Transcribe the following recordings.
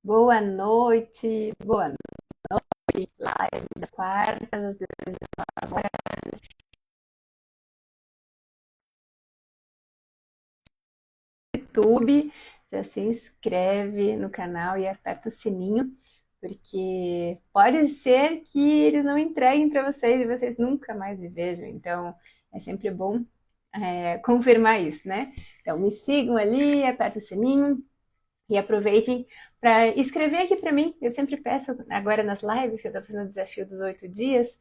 Boa noite, live das quartas, às 19 horas, YouTube, já se inscreve no canal e aperta o sininho, porque pode ser que eles não entreguem para vocês e vocês nunca mais me vejam, então é sempre bom confirmar isso, né? Então me sigam ali, aperta o sininho, e aproveitem para escrever aqui para mim. Eu sempre peço, agora nas lives, que eu estou fazendo o desafio dos 8 dias,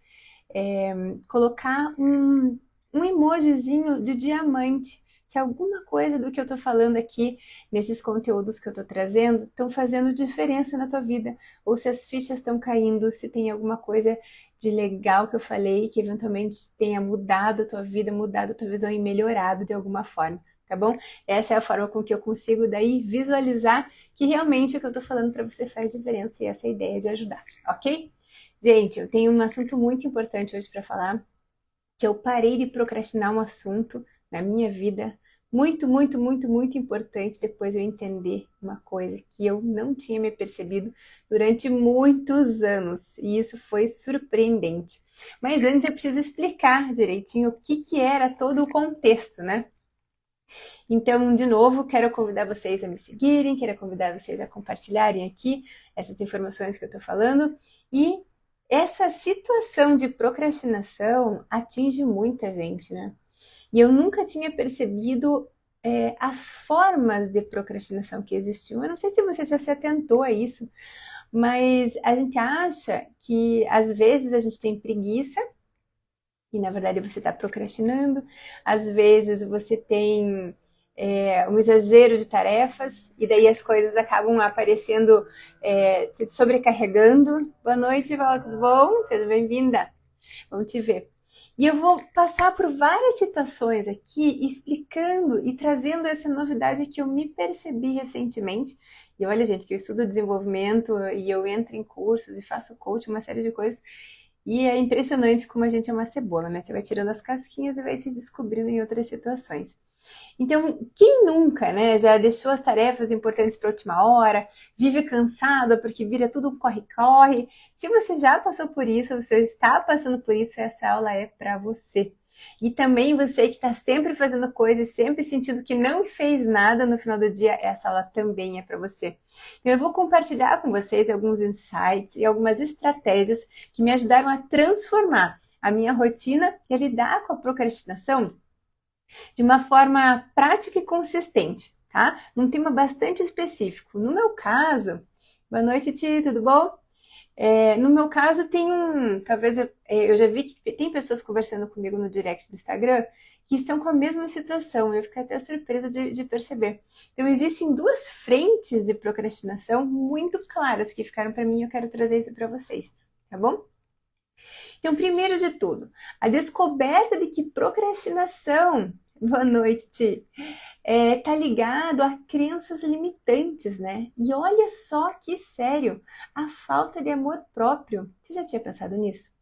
colocar um emojizinho de diamante. Se alguma coisa do que eu estou falando aqui, nesses conteúdos que eu estou trazendo, estão fazendo diferença na tua vida, ou se as fichas estão caindo, se tem alguma coisa de legal que eu falei, que eventualmente tenha mudado a tua vida, mudado a tua visão e melhorado de alguma forma, tá bom? Essa é a forma com que eu consigo daí visualizar que realmente o que eu estou falando para você faz diferença e essa é a ideia de ajudar, ok? Gente, eu tenho um assunto muito importante hoje para falar, que eu parei de procrastinar um assunto na minha vida muito, muito, muito, muito importante depois eu entender uma coisa que eu não tinha me percebido durante muitos anos, e isso foi surpreendente. Mas antes eu preciso explicar direitinho o que era todo o contexto, né? Então, de novo, quero convidar vocês a me seguirem, quero convidar vocês a compartilharem aqui essas informações que eu estou falando. E essa situação de procrastinação atinge muita gente, né? E eu nunca tinha percebido as formas de procrastinação que existiam. Eu não sei se você já se atentou a isso, mas a gente acha que às vezes a gente tem preguiça e na verdade você está procrastinando. Às vezes você tem um exagero de tarefas e daí as coisas acabam aparecendo, se sobrecarregando. Boa noite, Val, tudo bom? Seja bem-vinda. Vamos te ver. E eu vou passar por várias situações aqui, explicando e trazendo essa novidade que eu me percebi recentemente. E olha, gente, que eu estudo desenvolvimento e eu entro em cursos e faço coaching, uma série de coisas. E é impressionante como a gente é uma cebola, né? Você vai tirando as casquinhas e vai se descobrindo em outras situações. Então, quem nunca, né, já deixou as tarefas importantes para a última hora, vive cansada porque vira tudo um corre-corre? Se você já passou por isso, você está passando por isso, essa aula é para você. E também você que está sempre fazendo coisas, sempre sentindo que não fez nada no final do dia, essa aula também é para você. Então, eu vou compartilhar com vocês alguns insights e algumas estratégias que me ajudaram a transformar a minha rotina e a lidar com a procrastinação de uma forma prática e consistente, tá? Num tema bastante específico. No meu caso, boa noite, Ti, tudo bom? No meu caso, tem talvez eu já vi que tem pessoas conversando comigo no direct do Instagram que estão com a mesma situação. Eu fiquei até surpresa de perceber. Então, existem duas frentes de procrastinação muito claras que ficaram para mim e eu quero trazer isso para vocês, tá bom? Então, primeiro de tudo, a descoberta de que procrastinação, boa noite, Ti, tá ligado a crenças limitantes, né? E olha só que sério, a falta de amor próprio. Você já tinha pensado nisso?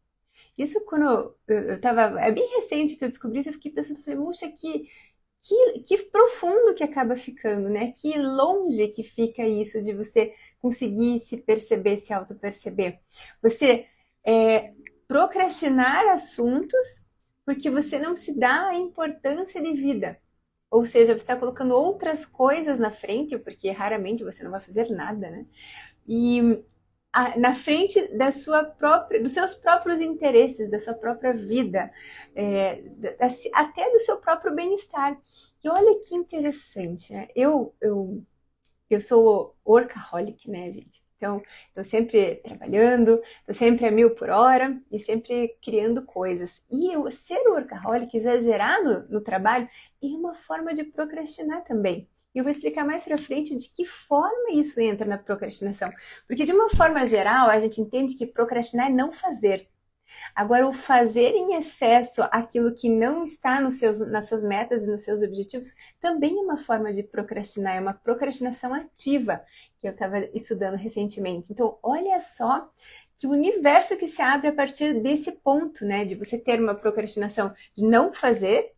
Isso quando eu tava, é bem recente que eu descobri isso, eu fiquei pensando, falei, puxa, que profundo que acaba ficando, né? Que longe que fica isso de você conseguir se perceber, se auto-perceber. Você procrastinar assuntos porque você não se dá a importância de vida. Ou seja, você está colocando outras coisas na frente, porque raramente você não vai fazer nada, né? E na frente dos seus próprios interesses, da sua própria vida, até do seu próprio bem-estar. E olha que interessante, né? Eu sou workaholic, né, gente? Então, estou sempre trabalhando, estou sempre a 1000 por hora e sempre criando coisas. E eu ser workaholic, exagerar no trabalho, é uma forma de procrastinar também. E eu vou explicar mais para frente de que forma isso entra na procrastinação. Porque, de uma forma geral, a gente entende que procrastinar é não fazer. Agora, o fazer em excesso aquilo que não está nas suas metas e nos seus objetivos também é uma forma de procrastinar, é uma procrastinação ativa, que eu estava estudando recentemente. Então, olha só que universo que se abre a partir desse ponto, né? De você ter uma procrastinação de não fazer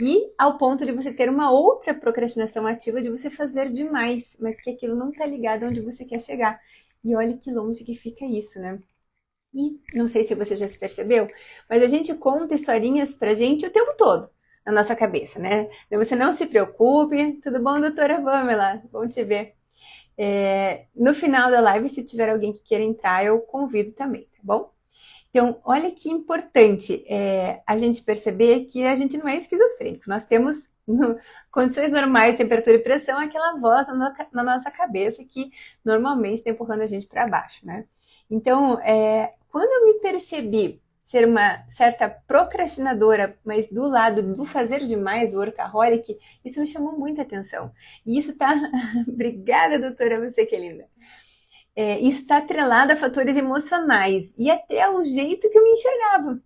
E ao ponto de você ter uma outra procrastinação ativa de você fazer demais, mas que aquilo não está ligado onde você quer chegar. E olha que longe que fica isso, né? E não sei se você já se percebeu, mas a gente conta historinhas pra gente o tempo todo na nossa cabeça, né? Então você não se preocupe. Tudo bom, doutora Pamela? Bom te ver. No final da live, se tiver alguém que queira entrar, eu convido também, tá bom? Então, olha que importante a gente perceber que a gente não é esquizofrênico. Nós temos, condições normais, temperatura e pressão, aquela voz na nossa cabeça que normalmente está empurrando a gente para baixo, né? Então, quando eu me percebi ser uma certa procrastinadora, mas do lado do fazer demais, workaholic, isso me chamou muita atenção. E isso tá... Obrigada, doutora, você que é linda. Isso está atrelado a fatores emocionais e até ao jeito que eu me enxergava,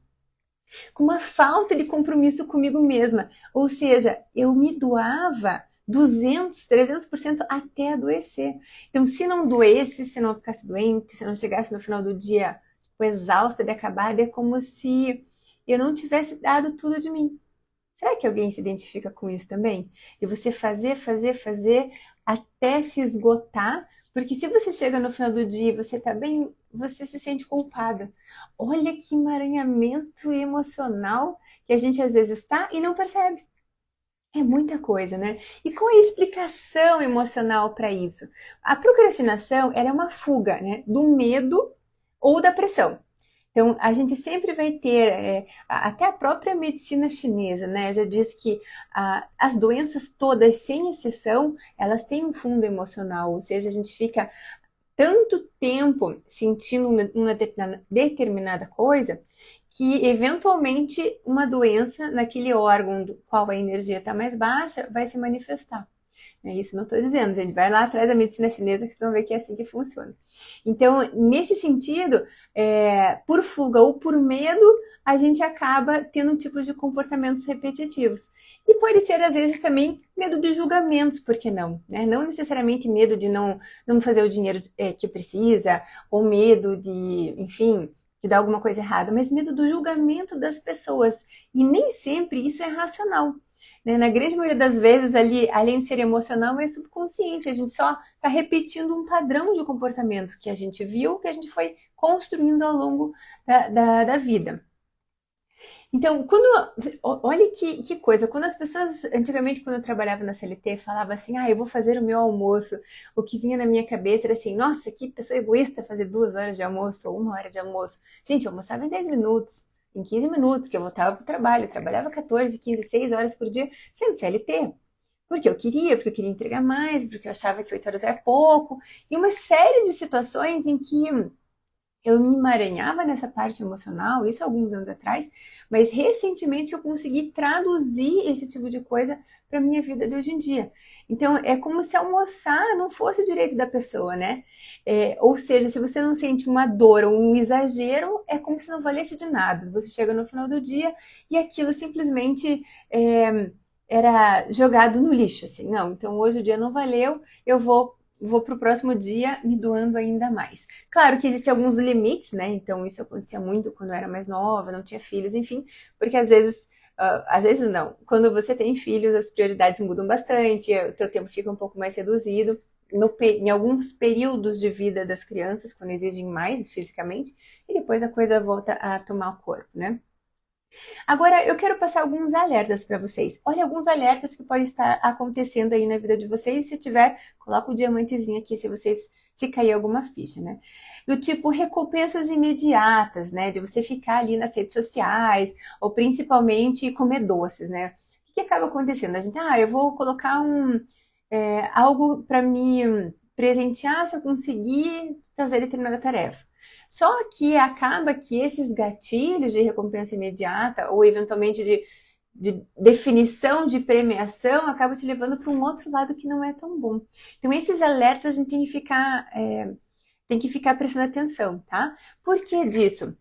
com uma falta de compromisso comigo mesma. Ou seja, eu me doava 200, 300% até adoecer. Então, se não doesse, se não ficasse doente, se não chegasse no final do dia exausta de acabada, é como se eu não tivesse dado tudo de mim. Será que alguém se identifica com isso também? De você fazer, fazer, fazer até se esgotar, porque se você chega no final do dia e você tá bem, você se sente culpada. Olha que emaranhamento emocional que a gente às vezes está e não percebe. É muita coisa, né? E qual é a explicação emocional para isso? A procrastinação, ela é uma fuga, né, do medo ou da pressão. Então, a gente sempre vai ter, até a própria medicina chinesa, né, já diz que as doenças todas, sem exceção, elas têm um fundo emocional, ou seja, a gente fica tanto tempo sentindo uma determinada coisa que, eventualmente, uma doença naquele órgão do qual a energia está mais baixa vai se manifestar. É isso, não estou dizendo, gente. Vai lá atrás da medicina chinesa que vocês vão ver que é assim que funciona. Então, nesse sentido, por fuga ou por medo, a gente acaba tendo um tipo de comportamentos repetitivos. E pode ser, às vezes, também medo de julgamentos, por que não? Né? Não necessariamente medo de não fazer o dinheiro que precisa, ou medo de, enfim, de dar alguma coisa errada, mas medo do julgamento das pessoas. E nem sempre isso é racional. Na grande maioria das vezes, ali, além de ser emocional, é subconsciente. A gente só está repetindo um padrão de comportamento que a gente viu, que a gente foi construindo ao longo da vida. Então, olha que coisa, quando as pessoas, antigamente quando eu trabalhava na CLT, falava assim, eu vou fazer o meu almoço, o que vinha na minha cabeça era assim, nossa, que pessoa egoísta fazer 2 horas de almoço ou 1 hora de almoço. Gente, eu almoçava em 10 minutos, em 15 minutos, que eu voltava para o trabalho, eu trabalhava 14, 15, 6 horas por dia, sendo CLT. Porque eu queria entregar mais, porque eu achava que 8 horas era pouco, e uma série de situações em que eu me emaranhava nessa parte emocional, isso há alguns anos atrás, mas recentemente eu consegui traduzir esse tipo de coisa para a minha vida de hoje em dia. Então, é como se almoçar não fosse o direito da pessoa, né? Ou seja, se você não sente uma dor ou um exagero, é como se não valesse de nada. Você chega no final do dia e aquilo simplesmente era jogado no lixo, assim. Não, então hoje o dia não valeu, eu vou para o próximo dia me doando ainda mais. Claro que existem alguns limites, né? Então isso acontecia muito quando eu era mais nova, não tinha filhos, enfim, porque às vezes não. Quando você tem filhos, as prioridades mudam bastante, o teu tempo fica um pouco mais reduzido. Em alguns períodos de vida das crianças, quando exigem mais fisicamente, e depois a coisa volta a tomar o corpo, né? Agora, eu quero passar alguns alertas para vocês. Olha, alguns alertas que podem estar acontecendo aí na vida de vocês. Se tiver, coloca o diamantezinho aqui se cair alguma ficha, né? Do tipo recompensas imediatas, né? De você ficar ali nas redes sociais, ou principalmente comer doces, né? O que acaba acontecendo? A gente, eu vou colocar algo para me presentear se eu conseguir fazer determinada tarefa. Só que acaba que esses gatilhos de recompensa imediata ou eventualmente de definição de premiação acaba te levando para um outro lado que não é tão bom. Então esses alertas a gente tem que ficar prestando atenção, tá? Por que disso?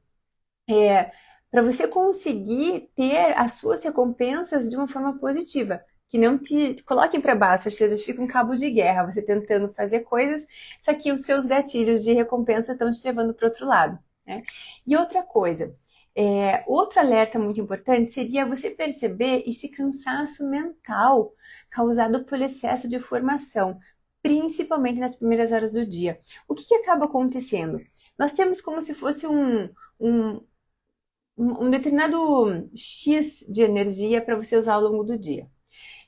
Para você conseguir ter as suas recompensas de uma forma positiva, que não te coloquem para baixo, ou seja, fica um cabo de guerra, você tentando fazer coisas, só que os seus gatilhos de recompensa estão te levando para outro lado, né? E outra coisa, Outro alerta muito importante seria você perceber esse cansaço mental causado pelo excesso de informação, principalmente nas primeiras horas do dia. O que acaba acontecendo? Nós temos como se fosse um, um determinado X de energia para você usar ao longo do dia.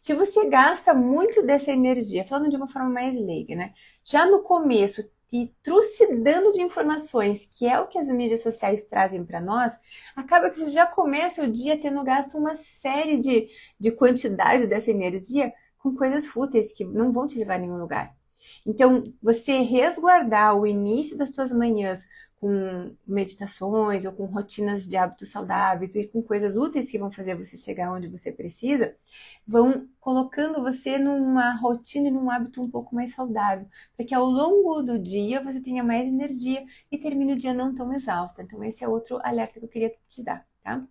Se você gasta muito dessa energia, falando de uma forma mais leiga, né? Já no começo, e trucidando de informações, que é o que as mídias sociais trazem para nós, acaba que você já começa o dia tendo gasto uma série de quantidade dessa energia com coisas fúteis que não vão te levar a nenhum lugar. Então, você resguardar o início das suas manhãs com meditações ou com rotinas de hábitos saudáveis e com coisas úteis que vão fazer você chegar onde você precisa, vão colocando você numa rotina e num hábito um pouco mais saudável, para que ao longo do dia você tenha mais energia e termine o dia não tão exausta. Então, esse é outro alerta que eu queria te dar, tá?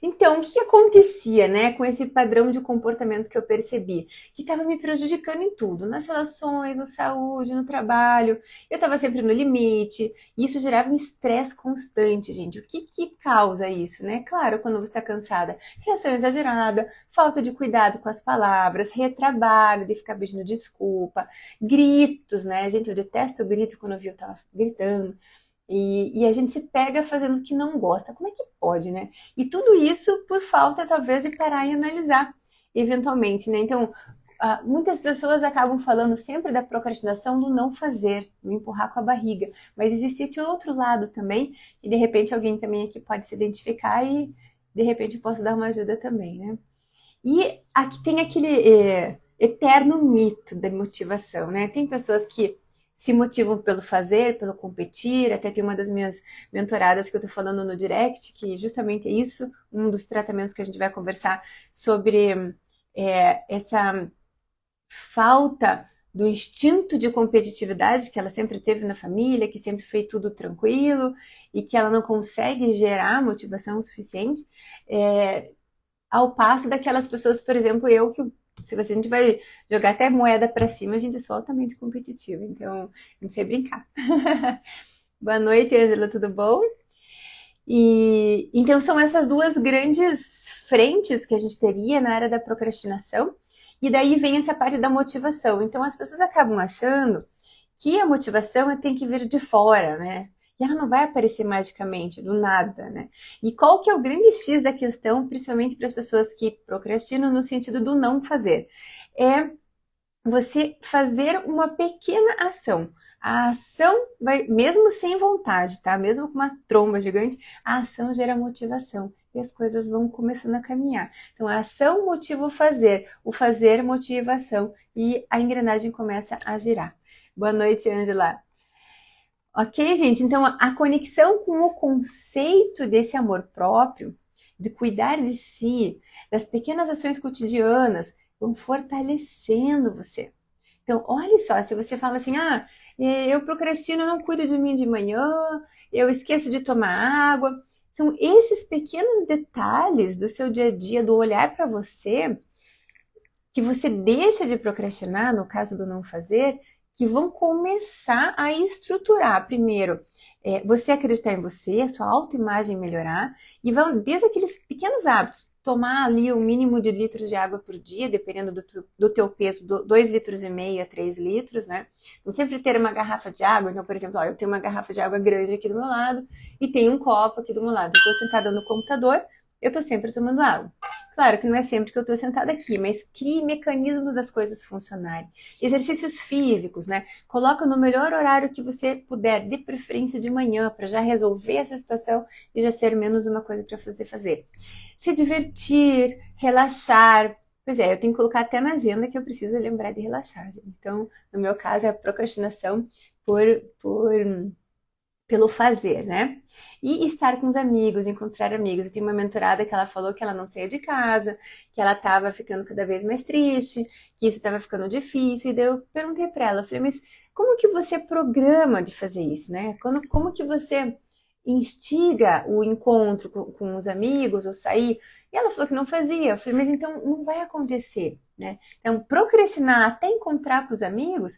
Então, o que acontecia, né, com esse padrão de comportamento que eu percebi? Que estava me prejudicando em tudo, nas relações, na saúde, no trabalho. Eu estava sempre no limite, e isso gerava um estresse constante, gente. O que causa isso, né? Claro, quando você está cansada, reação exagerada, falta de cuidado com as palavras, retrabalho de ficar pedindo desculpa, gritos, né? Gente, eu detesto grito quando eu vi eu estava gritando. E a gente se pega fazendo o que não gosta. Como é que pode, né? E tudo isso por falta, talvez, de parar e analisar, eventualmente, né? Então, muitas pessoas acabam falando sempre da procrastinação do não fazer, do empurrar com a barriga. Mas existe esse outro lado também, e de repente alguém também aqui pode se identificar e de repente eu posso dar uma ajuda também, né? E aqui tem aquele eterno mito da motivação, né? Tem pessoas que se motivam pelo fazer, pelo competir. Até tem uma das minhas mentoradas que eu tô falando no direct, que justamente é isso, um dos tratamentos que a gente vai conversar sobre essa falta do instinto de competitividade que ela sempre teve na família, que sempre fez tudo tranquilo e que ela não consegue gerar motivação suficiente. Ao passo daquelas pessoas, por exemplo, eu que se a gente vai jogar até moeda para cima, a gente é só altamente competitivo, então não sei brincar. Boa noite, Angela, tudo bom? E então são essas duas grandes frentes que a gente teria na área da procrastinação, e daí vem essa parte da motivação. Então as pessoas acabam achando que a motivação tem que vir de fora, né? E ela não vai aparecer magicamente, do nada, né? E qual que é o grande X da questão, principalmente para as pessoas que procrastinam no sentido do não fazer? É você fazer uma pequena ação. A ação vai, mesmo sem vontade, tá? Mesmo com uma tromba gigante, a ação gera motivação e as coisas vão começando a caminhar. Então, a ação motiva o fazer motiva a ação e a engrenagem começa a girar. Boa noite, Angela. Ok, gente? Então, a conexão com o conceito desse amor próprio, de cuidar de si, das pequenas ações cotidianas, vão fortalecendo você. Então, olha só, se você fala assim, eu procrastino, eu não cuido de mim de manhã, eu esqueço de tomar água. São esses pequenos detalhes do seu dia a dia, do olhar para você, que você deixa de procrastinar, no caso do não fazer, que vão começar a estruturar, primeiro, você acreditar em você, a sua autoimagem melhorar, e vão desde aqueles pequenos hábitos, tomar ali o mínimo de litros de água por dia, dependendo do teu peso, 2,5 litros a 3 litros, né? Então, sempre ter uma garrafa de água. Então, por exemplo, eu tenho uma garrafa de água grande aqui do meu lado e tenho um copo aqui do meu lado. Eu estou sentada no computador, eu estou sempre tomando água. Claro que não é sempre que eu estou sentada aqui, mas crie mecanismos das coisas funcionarem. Exercícios físicos, né? Coloca no melhor horário que você puder, de preferência de manhã, para já resolver essa situação e já ser menos uma coisa para você fazer. Se divertir, relaxar. Pois é, eu tenho que colocar até na agenda que eu preciso lembrar de relaxar, gente. Então, no meu caso, é a procrastinação pelo fazer, né? E estar com os amigos, encontrar amigos. Eu tenho uma mentorada que ela falou que ela não saía de casa, que ela estava ficando cada vez mais triste, que isso estava ficando difícil. E daí eu perguntei para ela, eu falei, mas como que você programa de fazer isso, né? Como que você instiga o encontro com os amigos ou sair? E ela falou que não fazia. Eu falei, mas então não vai acontecer, né? Então, procrastinar até encontrar com os amigos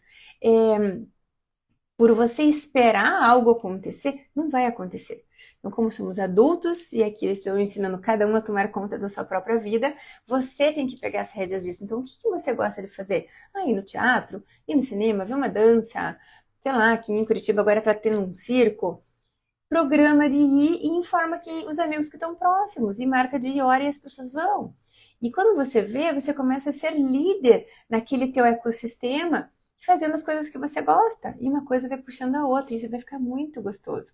por você esperar algo acontecer, não vai acontecer. Então, como somos adultos, e aqui eu estou ensinando cada um a tomar conta da sua própria vida, você tem que pegar as rédeas disso. Então, o que você gosta de fazer? Ir no teatro, ir no cinema, ver uma dança, sei lá, aqui em Curitiba agora está tendo um circo. Programa de ir e informa os amigos que estão próximos, e marca de hora e as pessoas vão. E quando você vê, você começa a ser líder naquele teu ecossistema, fazendo as coisas que você gosta. E uma coisa vai puxando a outra, e isso vai ficar muito gostoso.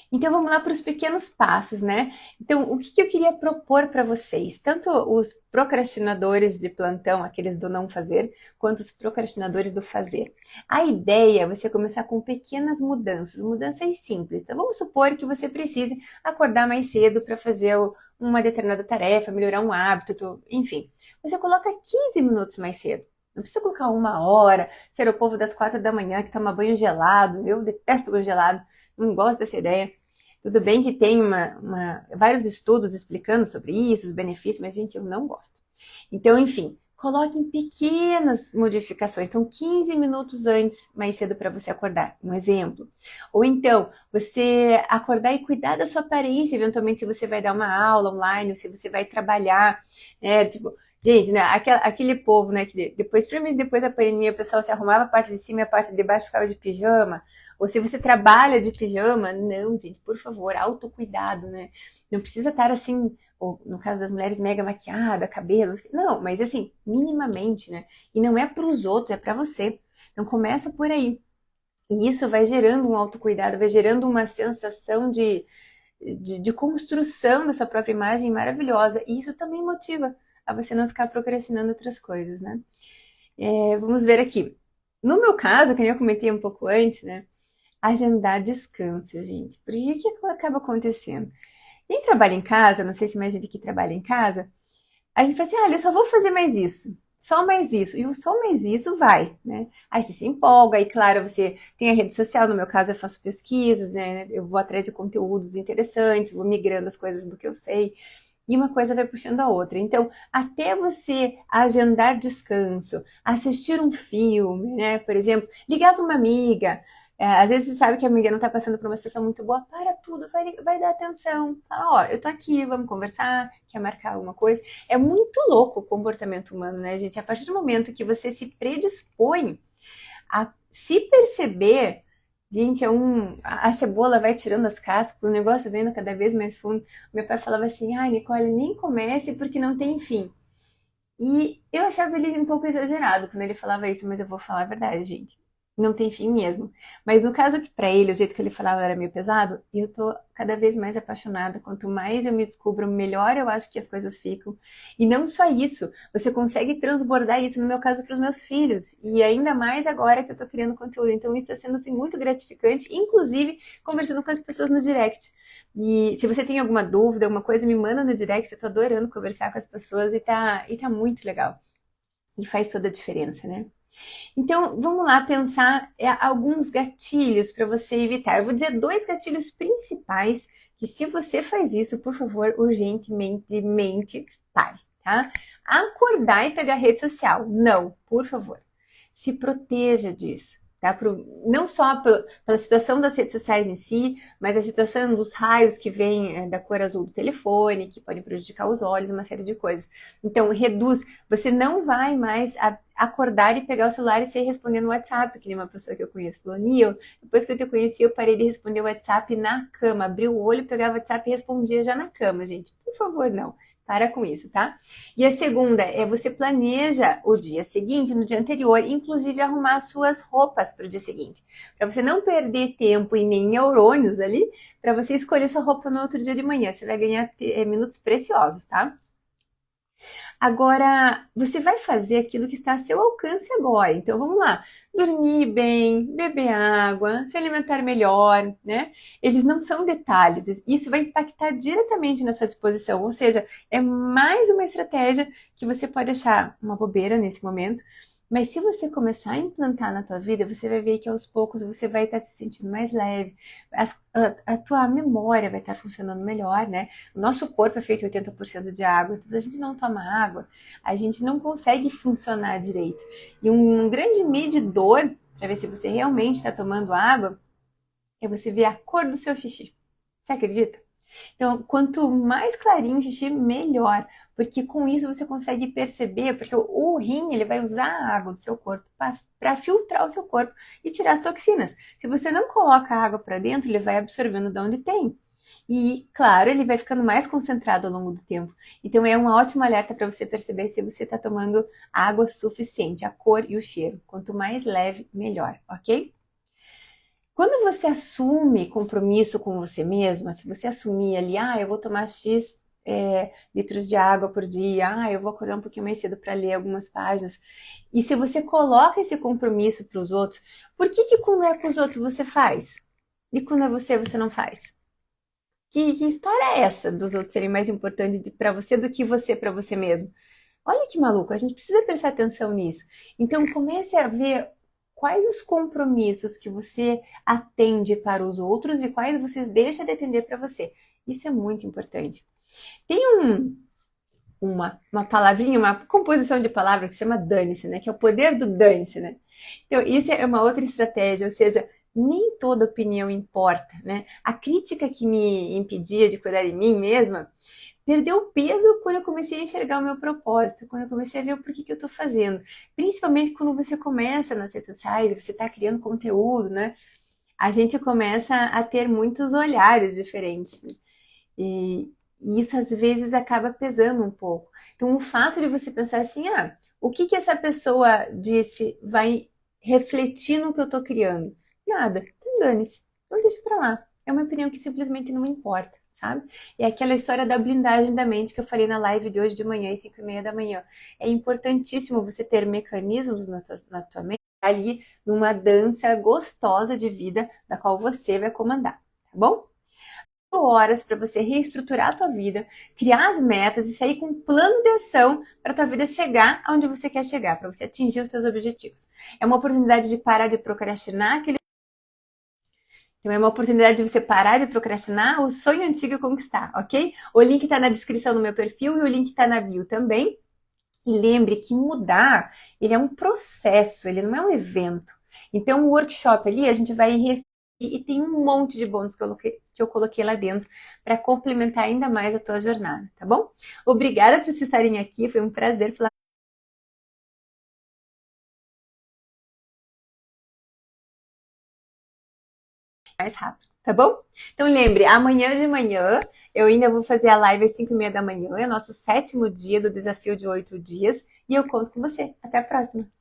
Então vamos lá para os pequenos passos, né? Então, o que eu queria propor para vocês? Tanto os procrastinadores de plantão, aqueles do não fazer, quanto os procrastinadores do fazer. A ideia é você começar com pequenas mudanças, mudanças simples. Então vamos supor que você precise acordar mais cedo para fazer uma determinada tarefa, melhorar um hábito, enfim. Você coloca 15 minutos mais cedo. Não precisa colocar 1 hora, ser o povo das 4 da manhã que toma banho gelado. Eu detesto banho gelado, não gosto dessa ideia. Tudo bem que tem vários estudos explicando sobre isso, os benefícios, mas, gente, eu não gosto. Então, enfim, coloque em pequenas modificações. Então, 15 minutos antes, mais cedo para você acordar. Um exemplo. Ou então, você acordar e cuidar da sua aparência, eventualmente, se você vai dar uma aula online, ou se você vai trabalhar, né? Tipo, gente, né? Aquele povo, né? Que depois da pandemia, o pessoal se arrumava a parte de cima e a parte de baixo ficava de pijama. Ou se você trabalha de pijama, não, gente, por favor, autocuidado, né? Não precisa estar assim, ou no caso das mulheres, mega maquiada, cabelo, não, mas assim, minimamente, né? E não é para os outros, é para você. Então começa por aí. E isso vai gerando um autocuidado, vai gerando uma sensação de construção da sua própria imagem maravilhosa. E isso também motiva a você não ficar procrastinando outras coisas, né? Vamos ver aqui. No meu caso, que eu comentei um pouco antes, né? Agendar descanso, gente. Porque o que acaba acontecendo? Quem trabalha em casa, não sei se mais gente que trabalha em casa, a gente fala assim, eu só vou fazer mais isso, só mais isso, e o só mais isso vai, né? Aí você se empolga, aí claro, você tem a rede social, no meu caso eu faço pesquisas, né? Eu vou atrás de conteúdos interessantes, vou migrando as coisas do que eu sei, e uma coisa vai puxando a outra. Então, até você agendar descanso, assistir um filme, né? Por exemplo, ligar para uma amiga. Às vezes você sabe que a amiga não está passando por uma situação muito boa, para tudo, vai dar atenção. Fala, eu tô aqui, vamos conversar, quer marcar alguma coisa. É muito louco o comportamento humano, né, gente? A partir do momento que você se predispõe a se perceber, gente, a cebola vai tirando as cascas, o negócio vem cada vez mais fundo. Meu pai falava assim, Nicole, nem comece porque não tem fim. E eu achava ele um pouco exagerado quando ele falava isso, mas eu vou falar a verdade, gente. Não tem fim mesmo. Mas no caso que para ele, o jeito que ele falava era meio pesado, e eu tô cada vez mais apaixonada. Quanto mais eu me descubro, melhor eu acho que as coisas ficam. E não só isso, você consegue transbordar isso, no meu caso, para os meus filhos. E ainda mais agora que eu tô criando conteúdo. Então isso está sendo assim, muito gratificante, inclusive conversando com as pessoas no direct. E se você tem alguma dúvida, alguma coisa, me manda no direct. Eu tô adorando conversar com as pessoas e tá muito legal. E faz toda a diferença, né? Então, vamos lá pensar alguns gatilhos para você evitar. Eu vou dizer 2 gatilhos principais que se você faz isso, por favor, urgentemente pare, tá? Acordar e pegar rede social. Não, por favor. Se proteja disso. Tá? Não só pela situação das redes sociais em si, mas a situação dos raios que vêm da cor azul do telefone, que podem prejudicar os olhos, uma série de coisas. Então, reduz. Você não vai mais acordar e pegar o celular e sair respondendo no WhatsApp, que nem uma pessoa que eu conheço falou, Nil, depois que eu te conheci, eu parei de responder o WhatsApp na cama, abri o olho, pegava o WhatsApp e respondia já na cama, gente. Por favor, não. Para com isso, tá? E a segunda é você planeja o dia seguinte, no dia anterior, inclusive arrumar as suas roupas para o dia seguinte. Para você não perder tempo e nem neurônios ali, para você escolher sua roupa no outro dia de manhã. Você vai ganhar minutos preciosos, tá? Agora, você vai fazer aquilo que está a seu alcance agora. Então, vamos lá. Dormir bem, beber água, se alimentar melhor, né? Eles não são detalhes. Isso vai impactar diretamente na sua disposição. Ou seja, é mais uma estratégia que você pode achar uma bobeira nesse momento, mas se você começar a implantar na tua vida, você vai ver que aos poucos você vai estar se sentindo mais leve, a tua memória vai estar funcionando melhor, né? O nosso corpo é feito 80% de água, então se a gente não toma água, a gente não consegue funcionar direito. E um grande medidor para ver se você realmente está tomando água é você ver a cor do seu xixi. Você acredita? Então, quanto mais clarinho o xixi, melhor, porque com isso você consegue perceber, porque o rim ele vai usar a água do seu corpo para filtrar o seu corpo e tirar as toxinas. Se você não coloca a água para dentro, ele vai absorvendo de onde tem. E, claro, ele vai ficando mais concentrado ao longo do tempo. Então, é um ótimo alerta para você perceber se você está tomando água suficiente, a cor e o cheiro. Quanto mais leve, melhor, ok? Quando você assume compromisso com você mesma, se você assumir ali, eu vou tomar X litros de água por dia, eu vou acordar um pouquinho mais cedo para ler algumas páginas, e se você coloca esse compromisso para os outros, por que quando é com os outros você faz? E quando é você, você não faz? Que história é essa dos outros serem mais importantes para você do que você para você mesmo? Olha que maluco, a gente precisa prestar atenção nisso. Então comece a ver quais os compromissos que você atende para os outros e quais você deixa de atender para você. Isso é muito importante. Tem uma palavrinha, uma composição de palavra que se chama dane-se, né? Que é o poder do dane-se, né? Então, isso é uma outra estratégia, ou seja, nem toda opinião importa, né? A crítica que me impedia de cuidar de mim mesma perdeu peso quando eu comecei a enxergar o meu propósito, quando eu comecei a ver o porquê que eu estou fazendo. Principalmente quando você começa nas redes sociais, você está criando conteúdo, né? A gente começa a ter muitos olhares diferentes. E isso às vezes acaba pesando um pouco. Então, o fato de você pensar assim, o que essa pessoa disse vai refletir no que eu estou criando? Nada, então dane-se, então deixa pra lá. É uma opinião que simplesmente não importa, sabe? É aquela história da blindagem da mente que eu falei na live de hoje de manhã, às 5:30 da manhã. É importantíssimo você ter mecanismos na tua mente ali numa dança gostosa de vida da qual você vai comandar, tá bom? Horas para você reestruturar a tua vida, criar as metas e sair com um plano de ação para a tua vida chegar aonde você quer chegar, para você atingir os teus objetivos. É uma oportunidade de parar de procrastinar então é uma oportunidade de você parar de procrastinar o sonho antigo e conquistar, ok? O link está na descrição do meu perfil e o link está na bio também. E lembre que mudar, ele é um processo, ele não é um evento. Então, o workshop ali, a gente vai e tem um monte de bônus que eu coloquei lá dentro para complementar ainda mais a tua jornada, tá bom? Obrigada por vocês estarem aqui, foi um prazer falar mais rápido, tá bom? Então lembre, amanhã de manhã eu ainda vou fazer a live às 5:30 da manhã, é o nosso 7º dia do desafio de 8 dias, e eu conto com você. Até a próxima!